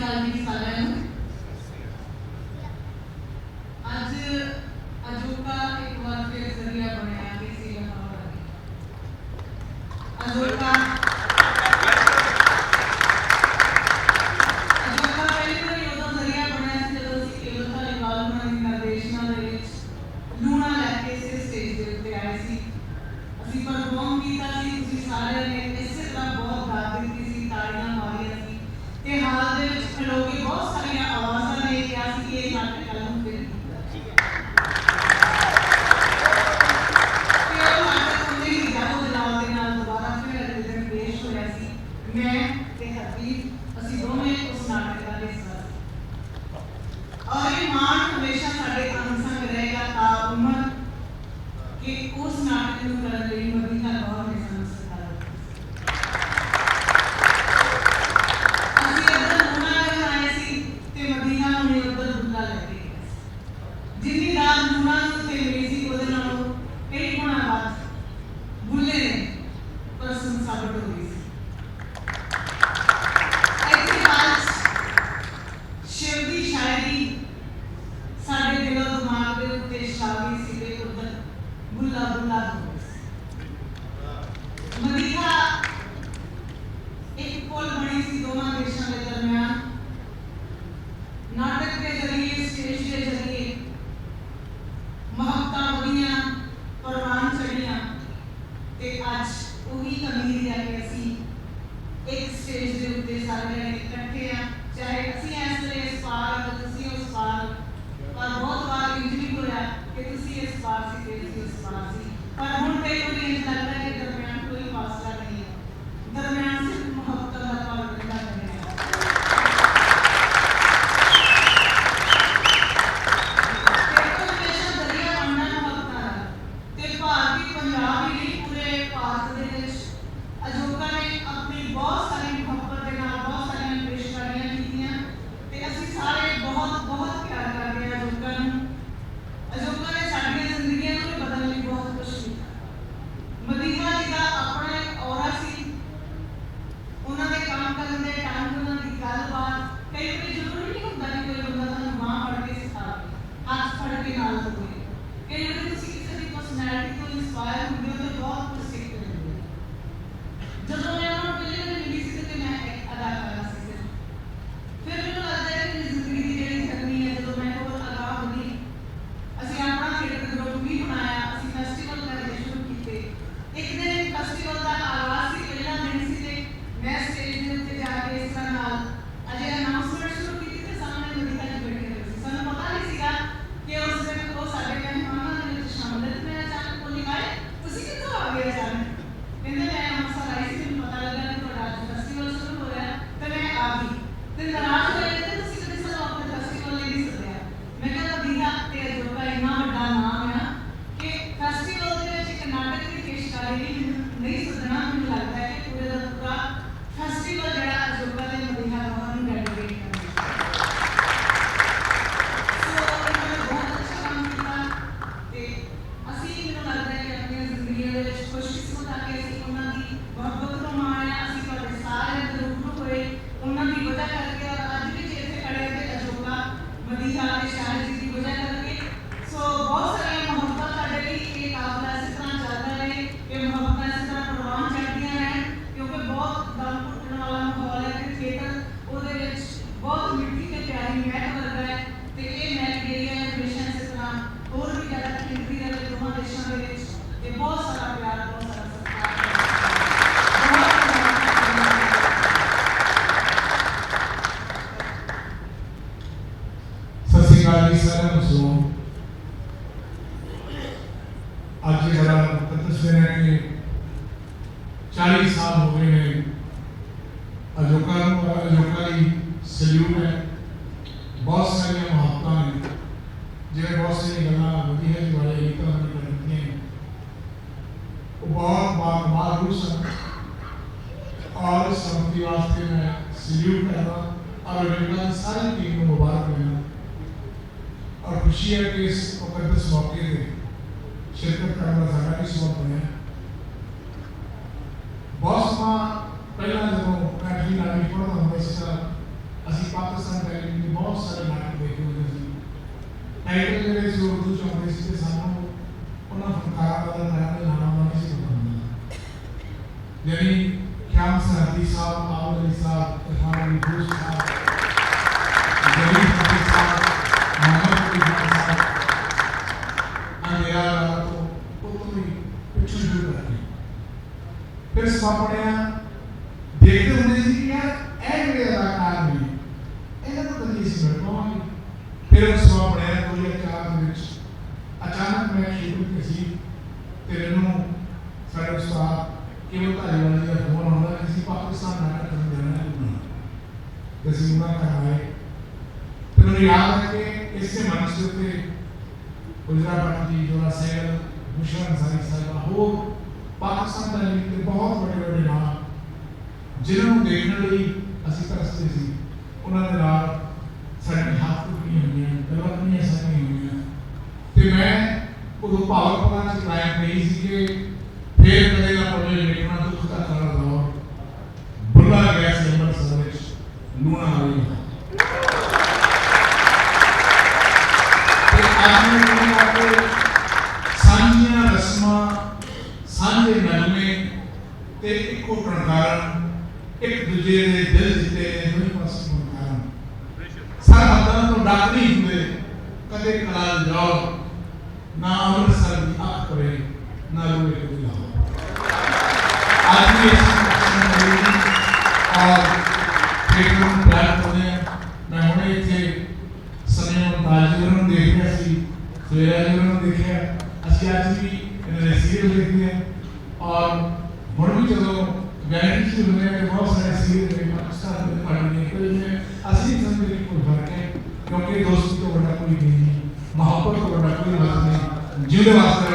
अकाल जी सारिਆਂ ਨੂੰ। ਅੱਜ अजोका एक बार फिर जरिया बनया कि सेवा करवाने। अजोका पहली बार उदों जरिया बनया सी जदों असीं केवल धालीवाल होणां दी निर्देशना दे विच लूणा लैके इस स्टेज दे उत्ते आए सी। असीं परफॉर्म कीता सी, तुसीं सारिਆਂ ने इसे तरह बहुत दाद दित्ती सी, ताड़ियां मारियां सी ते हाल दे विच खलो के बहुत सारियां आवाज़ां ने किहा सी कि इह नाटक कल नूं फिर मैं ते हरप्रीत असीं दोवें उस नाटक का हिस्सा और ये मान हमेशा साडे अंग संग रहेगा ताउम्र कि उस नाटक नूं करन लई मदीना गौर ने सानूं सत्कार असीं इधर लूणा लैण आए सी ते मदीना नूं उधर बुल्ला लैके गए जिन्नी रात लूणा नूं ते मिली सी उहदे नालों कई गुणा वध बुल्ले ने परसन साबित हो गई सी। शिव की शायरी साढ़े दिलों दिमाग के उत्ते छावी सी ते उधर बुल्ला बुल्ला मदीना एक पुल बनी सी दोनों देशों के दरमियान। नाटक के जरिए स्टेज के जरिए महत्ता बढ़िया परवान चढ़िया ते अज वही तमीर है कि असी एक स्टेज के उत्ते सारे जने इकट्ठे हैं, चाहे असी इस वेले इस पार तुसी उस पार, पर बहुत बार इंज भी होया कि तुसी इस पार सी ते तुसी उस पार सी, पर हुण कई वारी इंज लगदा है कि दरम्यान कोई फासला नहीं है, दरम्यान सिर्फ मोहब्बत का पल रहंदा है। हमेशा दरिया बनना मोहब्बत दा ते भारती पंजाब ही नहीं पूरे भारत दे विच अजोका ने अपनी बहुत सारी मोहब्बत के नाल बहुत सारी पेशकारियां कीतियां ते असीं सारे बहुत बहुत प्यार करते हैं अजोका नूं। अजोका ने साडियां जिंदगियां नूं बदलण लई बहुत कुछ कीता। मदीना जी दा अपना एक औरा सी, उन्हां दे काम करन दे ढंग, उन्हां दी गलबात कई वारी जरूरी नहीं हुंदा कि कोई बंदा तुहानूं बांह फड़ के सिखावे, हत्थ फड़ के नाल होवे। कई वारी तुसीं किसी दी पर्सनैलिटी तो इंस्पायर हुंदे हो ते बहुत कुछ सिੱਖਦੇ हो। ਜਦੋਂ ਮੈਂ ਉਹਨਾਂ ਨੂੰ ਪਹਿਲੀ ਵਾਰ ਮਿਲੀ ਸੀ ਤੇ ਮੈਂ ਇੱਕ ਅਦਾਕਾਰਾ ਸੀ ਫਿਰ ਮੈਨੂੰ ਲੱਗਦਾ ਹੈ ਕਿ ਮੇਰੀ ਜ਼ਿੰਦਗੀ ਦੀ ਜਿਹੜੀ ਜਰਨੀ ਹੈ ਜਦੋਂ ਮੈਂ ਹੋਰ ਅਗਾਹ ਵਧੀ, ਅਸੀਂ ਆਪਣਾ ਥੀਏਟਰ ਗਰੁੱਪ ਵੀ ਬਣਾਇਆ, ਅਸੀਂ ਫੈਸਟੀਵਲ ਕਰਨੇ ਸ਼ੁਰੂ ਕੀਤੇ। ਇੱਕ ਦਿਨ ਫੈਸਟੀਵਲ ਦਾ ਆਗਾਜ਼ ਸੀ, ਪਹਿਲਾ ਦਿਨ ਸੀ ਤੇ ਮੈਂ ਸਟੇਜ ਦੇ ਉੱਤੇ ਜਾ ਕੇ ਇਸ ਤਰ੍ਹਾਂ ਨਾਲ ਅਜੇ ਅਨਾਉਂਸਮੈਂਟ ਸ਼ੁਰੂ ਕੀਤੀ ਤੇ ਸਾਹਮਣੇ ਮਦੀਨਾ ਜੀ ਬੈਠੇ ਹੋਏ ਸੀ। ਸਾਨੂੰ ਪਤਾ ਨਹੀਂ ਸੀਗਾ ਕਿ ਉਸ ਦਿਨ ਉਹ ਸਾਡੇ ਮਹਿਮਾਨਾਂ ਦੇ ਵਿੱਚ ਸ਼ਾਮਲ ਹੈ ਤੇ ਮੈਂ ਅਚਾਨਕ ਬੋਲੀ ਆਏ ਤੁਸੀਂ ਕਿੱਥੋਂ ਆ ਗਏ ਅਚਾਨਕ? ਕਹਿੰਦੇ ਮੈਂ ਅੰਮ੍ਰਿਤਸਰ ਆਈ ਸੀ, ਮੈਨੂੰ ਪਤਾ ਲੱਗਾ ਕਿ ਤੁਹਾਡਾ ਅੱਜ ਫੈਸਟੀਵਲ ਸ਼ੁਰੂ ਹੋ ਰਿਹਾ ਤੇ ਮੈਂ ਆ ਗਈ ਤੇ ਨਾਰਾਜ਼ ਹੋਏ ਕਿ ਤੁਸੀਂ ਕਦੇ ਸਾਨੂੰ ਆਪਣੇ ਫੈਸਟੀਵਲ ਲਈ ਨਹੀਂ ਸੱਦਿਆ। ਮੈਂ ਕਿਹਾ ਮਦੀਨਾ ਤੇ ਅਜੋਕਾ ਇੰਨਾ ਵੱਡਾ ਨਾਮ ਹੈ ਕਿ ਫੈਸਟੀਵਲ ਦੇ ਵਿੱਚ ਇੱਕ ਨਾਟਕ ਦੀ ਪੇਸ਼ਕਾਰੀ ਨਹੀਂ ਸੱਦਣਾ, ਮੈਨੂੰ ਲੱਗਦਾ ਹੈ ਕਿ ਪੂਰੇ ਦਾ ਪੂਰਾ ਫੈਸਟੀਵਲ ਜਿਹੜਾ ਅਜੋਕਾ ਤੇ ਮਦੀਨਾ ਦੋਵਾਂ ਨੂੰ ਡੈਡੀਕੇਟ ਕਰਨਾ। ਸੋ ਇਹਨਾਂ ਨੇ ਬਹੁਤ ਅੱਛਾ ਕੰਮ ਕੀਤਾ ਤੇ ਅਸੀਂ ਮੈਨੂੰ ਲੱਗਦਾ ਹੈ ਕਿ ਆਪਣੀਆਂ ਜ਼ਿੰਦਗੀਆਂ ਦੇ ਵਿੱਚ ਖੁਸ਼ਕਿਸਮਤ ਆ ਕੇ ਅਸੀਂ ਉਹਨਾਂ ਦੀ ਮੁਹੱਬਤ ਨੂੰ ਮਾਣਿਆ, ਅਸੀਂ ਤੁਹਾਡੇ ਸਾਰਿਆਂ ਦੇ ਰੂਬਰੂ ਹੋਏ ਉਹਨਾਂ ਦੀ ਵਜ੍ਹਾ ਕਰਕੇ ਔਰ ਅੱਜ ਵੀ ਜੇ ਇੱਥੇ ਖੜੇ ਹਾਂ ਤੇ ਅਜੋਕਾ ਮਦੀਨਾ ਤੇ ਸ਼ਾਹਿਦ ਜੀ ਦੀ ਵਜ੍ਹਾ ਕਰਕੇ। ਸੋ ਬਹੁਤ ਸਾਰੀਆਂ ਮੁਹੱਬਤਾਂ ਸਾਡੇ ਲਈ ਇਹ ਕਾਫਲਾ ਇਸੇ ਤਰ੍ਹਾਂ ਚੱਲਦਾ ਰਹੇ, ਇਹ ਮੁਹੱਬਤਾਂ ਇਸੇ ਤਰ੍ਹਾਂ ਪ੍ਰਵਾਨ ਚੜ੍ਹਦੀਆਂ ਰਹਿਣ ਕਿਉਂਕਿ ਬਹੁਤ ਦਮ ਘੁੱਟਣ ਵਾਲਾ ਮਾਹੌਲ ਹੈ ਤੇ ਥੀਏਟਰ ਉਹਦੇ ਵਿੱਚ ਬਹੁਤ ਮਿੱਠੀ ਤੇ ਪਿਆਰੀ ਮਹਿਕ ਵਰਗਾ ਹੈ ਤੇ ਇਹ ਮਹਿਕ ਜਿਹੜੀ ਹੈ ਹਮੇਸ਼ਾ ਇਸੇ ਤਰ੍ਹਾਂ ਹੋਰ ਵੀ ਜ਼ਿਆਦਾ ਖਿਲਦੀ ਰਹੇ ਦੋਵਾਂ ਦੇਸ਼ਾਂ ਦੇ ਵਿੱਚ ਤੇ ਬਹੁਤ ਸਾਰਾ ਪਿਆਰ, ਬਹੁਤ ਸਾਰਾ ਸਤਿਕਾਰ। ਸਤਿ ਸ਼੍ਰੀ ਅਕਾਲ ਜੀ ਸਾਰਿਆਂ ਨੂੰ। ਅੱਜ ਜਿਹੜਾ ਤਸਵੀਰ ਹੈ ਕਿ 40 ਸਾਲ ਹੋ ਗਏ ਨੇ ਅਜੋਕਾ ਨੂੰ, ਅਜੋਕਾ ਦੀ ਸਲੂਟ ਹੈ, ਬਹੁਤ ਸਾਰੀਆਂ ਮੁਹੱਬਤਾਂ ਨੇ, ਜਿਵੇਂ ਬਹੁਤ ਸਾਰੀਆਂ ਗੱਲਾਂ ਵਧੀਆ ਜੀ ਵਾਲੇ ਇਹ ਤਾਂ ਨਹੀਂ ਕਰਦੀਆਂ ਨੇ, ਉਹ ਬਹੁਤ ਬਾਕਮਾਲ ਰੂਹ ਸਨ और संगति वास्ते मैं सल्यूट करना और अजोका की सारी टीम को मुबारक देना और खुशी है कि इस मुकद्दस मौके पर शिरकत करने का सारा भी सौंप बने। बहुत समा पहला जो मैं भी नागरिक पढ़ा हूँ, इस असी पाकिस्तान ਟਾਈਟਲ ਜਿਹੜੇ ਸੀ ਉਰਦੂ ਚ ਆਉਂਦੇ ਸੀ ਤੇ ਸਾਨੂੰ ਉਹਨਾਂ ਫਨਕਾਰਾਂ ਦਾ ਨਾਮ ਦੇ ਨਾਮ ਦਾ ਨਹੀਂ ਸੀ ਪਤਾ ਹੁੰਦਾ। ਯਾਨੀ ਕਿਆਮ ਸਰਹੱਦੀ ਸਾਹਿਬ, ਆਵਲ ਅਲੀ ਸਾਹਿਬ, ਇਰਫਾਨ ਅਲੀ ਦੋਸਤ ਸਾਹਿਬ, ਜਲੀਲ ਫਤਿਹ ਸਾਹਿਬ, ਮੁਹੰਮਦ ਅਲੀ ਖਾਨ ਸਾਹਿਬ, ਅੰਗਰੇਜ਼ਾਂ ਦਾ ਤੋਂ ਉਹ ਵੀ ਪਿੱਛੇ ਸ਼ੁਰੂ ਕਰ ਗਏ। ਫਿਰ ਸਮਾਪਣਿਆ ਦੇਖਦੇ ਹੁੰਦੇ ਸੀ ਕਿ ਯਾਰ ਇਹ ਜਿਹੜੇ ਅਦਾਕਾਰ ਨੇ ਇਹਨਾਂ ਨੂੰ ਕਦੀ ਅਸੀਂ ਮਿਲ ਪਾਵਾਂਗੇ। ਫਿਰ ਉਸ ਸਮਾਂ ਬਣਿਆ 2004 ਦੇ ਵਿੱਚ ਅਚਾਨਕ ਮੈਂ ਸ਼ੂਟਿੰਗ ਤੇ ਸੀ ਤੇ ਮੈਨੂੰ ਸਾਡੇ ਉਸਤਾਦ ਕੇਵਲ ਧਾਲੀਵਾਲ ਜੀ ਦਾ ਫੋਨ ਆਉਂਦਾ ਕਿ ਅਸੀਂ ਪਾਕਿਸਤਾਨ ਨਾਟਕ ਕਰਨ ਜਾਣਾ ਹੈ ਤੇ ਅਸੀਂ ਉਹਨਾਂ ਘਰ ਆਏ ਤੇ ਮੈਨੂੰ ਯਾਦ ਹੈ ਕਿ ਇਸੇ ਮੰਚ ਦੇ ਉੱਤੇ ਗੁਜਰਾ ਭੱਟ ਜੀ, ਜੋਰਾ ਸੈਗਲ, ਬੁਸ਼ਰਾ ਅੰਸਾਰੀ ਸਾਹਿਬ ਹੋਰ ਪਾਕਿਸਤਾਨ ਦਾ ਵੀ ਬਹੁਤ ਵੱਡੇ ਵੱਡੇ ਨਾਮ ਜਿਨ੍ਹਾਂ ਨੂੰ ਦੇਖਣ ਲਈ ਅਸੀਂ ਤਰਸਦੇ ਸੀ, ਉਹਨਾਂ ਦੇ ਨਾਲ ਸਾਡੇ ਹੱਥ ਟੁੱਟੀਆਂ ਹੋਈਆਂ, ਗੱਲਾਂ ਨਹੀਂ ਸਾਡੀਆਂ ਹੋਈਆਂ ਤੇ ਮੈਂ ਉਦੋਂ ਭਾਵਨਾ ਚ ਲਾਇਕ ਨਹੀਂ ਸੀ ਕਿ ਫੇਰ ਕਦੇ ਨਾ ਪਵੇ ਲਿਖਣਾ ਦੁੱਖ ਦਾ ਸਾਰਾ ਦੌਰ ਬੁੱਲਾ ਗਿਆ ਸੀ ਅੰਮ੍ਰਿਤਸਰ ਵਿੱਚ ਲੂਣਾ ਵਾਲੀ ਤੇ ਅੱਜ ਨੂੰ ਸਾਂਝੀਆਂ ਰਸਮਾਂ, ਸਾਂਝੇ ਨਗਮੇ ਤੇ ਇੱਕੋ ਪ੍ਰਕਾਰਨ ਇੱਕ ਦੂਜੇ ਦੇ ਦਿਲ ਜਿੱਤੇ ਨੇ ਦੋਵੇਂ ਪਾਸੇ ਕਾਰਨ ਸਰਹੱਦਾਂ ਤੋਂ ਡੱਕ ਨਹੀਂ ਹੁੰਦੇ ਕਦੇ ਕਲਾਲ ਜਾਓ ਨਾ ਅੰਮ੍ਰਿਤਸਰ ਦੀ ਅੱਖ ਕਰੇ ਨਾ ਰੋਏ ਕਦੇ ਲਾਓ। आज भी और थिएटर में प्लान होने मैं होने थे समय में ताजमहल देख रहा सी सवेरा जरूर देखा असली आज भी इन्होंने सीरियल देखते हैं और बड़ भी चलो गारंटी से दुनिया में बहुत सारे सीरियल में पाकिस्तान में पढ़ने के लिए असली समझने की कोई फर्क है क्योंकि दोस्ती तो बड़ा कोई नहीं, मोहब्बत तो बड़ा कोई बात नहीं, जीने वास्ते